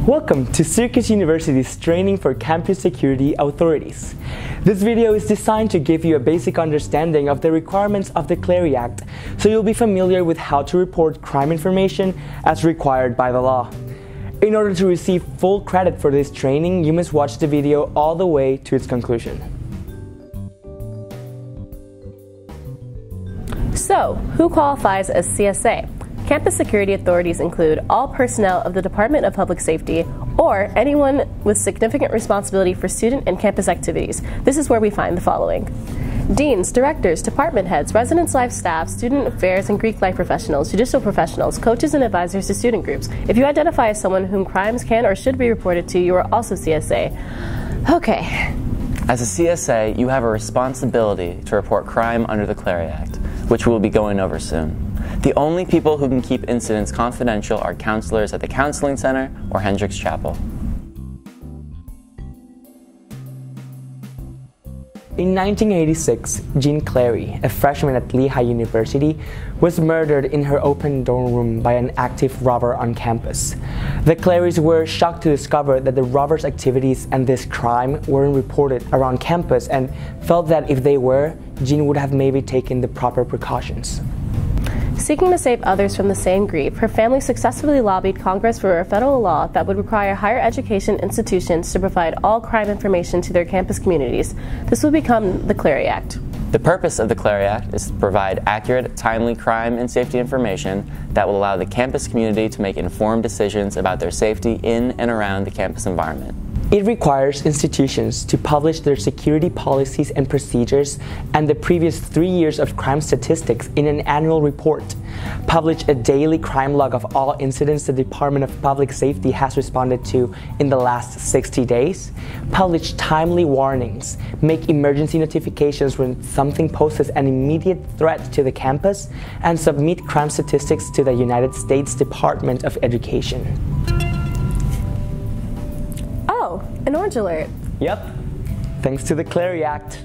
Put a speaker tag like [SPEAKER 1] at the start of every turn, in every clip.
[SPEAKER 1] Welcome to Syracuse University's Training for Campus Security Authorities. This video is designed to give you a basic understanding of the requirements of the Clery Act, so you'll be familiar with how to report crime information as required by the law. In order to receive full credit for this training, you must watch the video all the way to its conclusion.
[SPEAKER 2] So, who qualifies as CSA? Campus security authorities include all personnel of the Department of Public Safety or anyone with significant responsibility for student and campus activities. This is where we find the following: deans, directors, department heads, residence life staff, student affairs and Greek life professionals, judicial professionals, coaches and advisors to student groups. If you identify as someone whom crimes can or should be reported to, you are also CSA. Okay.
[SPEAKER 3] As a CSA, you have a responsibility to report crime under the Clery Act, which we'll be going over soon. The only people who can keep incidents confidential are counselors at the Counseling Center or Hendricks Chapel.
[SPEAKER 1] In 1986, Jean Clery, a freshman at Lehigh University, was murdered in her open dorm room by an active robber on campus. The Clarys were shocked to discover that the robber's activities and this crime weren't reported around campus and felt that if they were, Jean would have maybe taken the proper precautions.
[SPEAKER 2] Seeking to save others from the same grief, her family successfully lobbied Congress for a federal law that would require higher education institutions to provide all crime information to their campus communities. This would become the Clery Act.
[SPEAKER 3] The purpose of the Clery Act is to provide accurate, timely crime and safety information that will allow the campus community to make informed decisions about their safety in and around the campus environment.
[SPEAKER 1] It requires institutions to publish their security policies and procedures and the previous 3 years of crime statistics in an annual report, publish a daily crime log of all incidents the Department of Public Safety has responded to in the last 60 days, publish timely warnings, make emergency notifications when something poses an immediate threat to the campus, and submit crime statistics to the United States Department of Education.
[SPEAKER 2] Oh, an orange alert.
[SPEAKER 1] Yep, thanks to the Clery Act.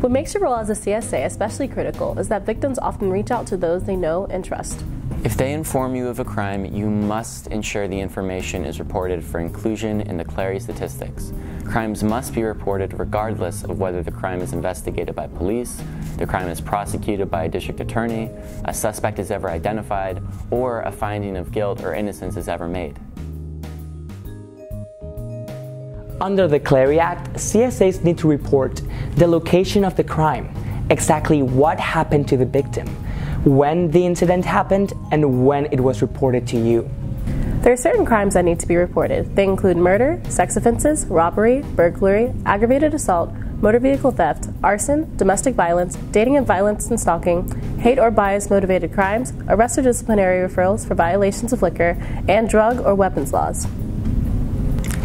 [SPEAKER 2] What makes your role as a CSA especially critical is that victims often reach out to those they know and trust.
[SPEAKER 3] If they inform you of a crime, you must ensure the information is reported for inclusion in the Clery statistics. Crimes must be reported regardless of whether the crime is investigated by police, the crime is prosecuted by a district attorney, a suspect is ever identified, or a finding of guilt or innocence is ever made.
[SPEAKER 1] Under the Clery Act, CSAs need to report the location of the crime, exactly what happened to the victim, when the incident happened, and when it was reported to you.
[SPEAKER 2] There are certain crimes that need to be reported. They include murder, sex offenses, robbery, burglary, aggravated assault, motor vehicle theft, arson, domestic violence, dating and violence and stalking, hate or bias-motivated crimes, arrest or disciplinary referrals for violations of liquor, and drug or weapons laws.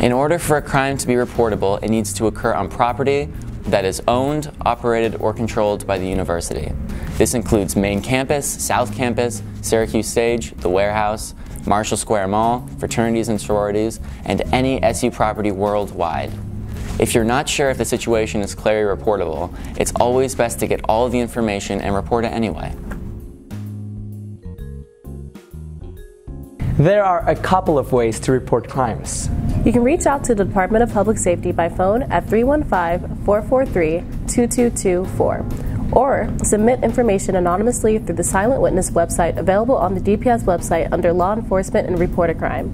[SPEAKER 3] In order for a crime to be reportable, it needs to occur on property that is owned, operated, or controlled by the university. This includes main campus, South Campus, Syracuse Stage, the warehouse, Marshall Square Mall, fraternities and sororities, and any SU property worldwide. If you're not sure if the situation is Clery reportable, it's always best to get all of the information and report it anyway.
[SPEAKER 1] There are a couple of ways to report crimes.
[SPEAKER 2] You can reach out to the Department of Public Safety by phone at 315-443-2224 or submit information anonymously through the Silent Witness website available on the DPS website under Law Enforcement and Report a Crime.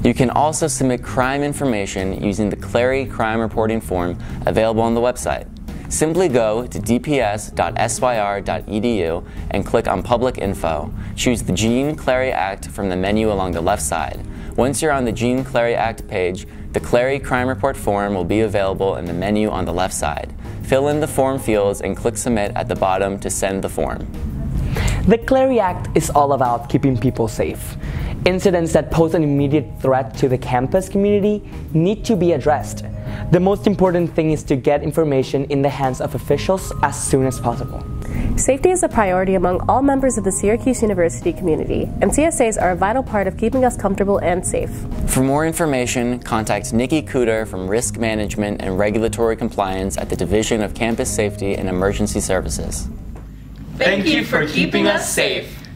[SPEAKER 3] You can also submit crime information using the Clery crime reporting form available on the website. Simply go to dps.syr.edu and click on Public Info. Choose the Jean Clery Act from the menu along the left side. Once you're on the Jean Clery Act page, the Clery crime report form will be available in the menu on the left side. Fill in the form fields and click Submit at the bottom to send the form.
[SPEAKER 1] The Clery Act is all about keeping people safe. Incidents that pose an immediate threat to the campus community need to be addressed. The most important thing is to get information in the hands of officials as soon as possible.
[SPEAKER 2] Safety is a priority among all members of the Syracuse University community, and CSAs are a vital part of keeping us comfortable and safe.
[SPEAKER 3] For more information, contact Nikki Cooter from Risk Management and Regulatory Compliance at the Division of Campus Safety and Emergency Services.
[SPEAKER 4] Thank you for keeping us safe.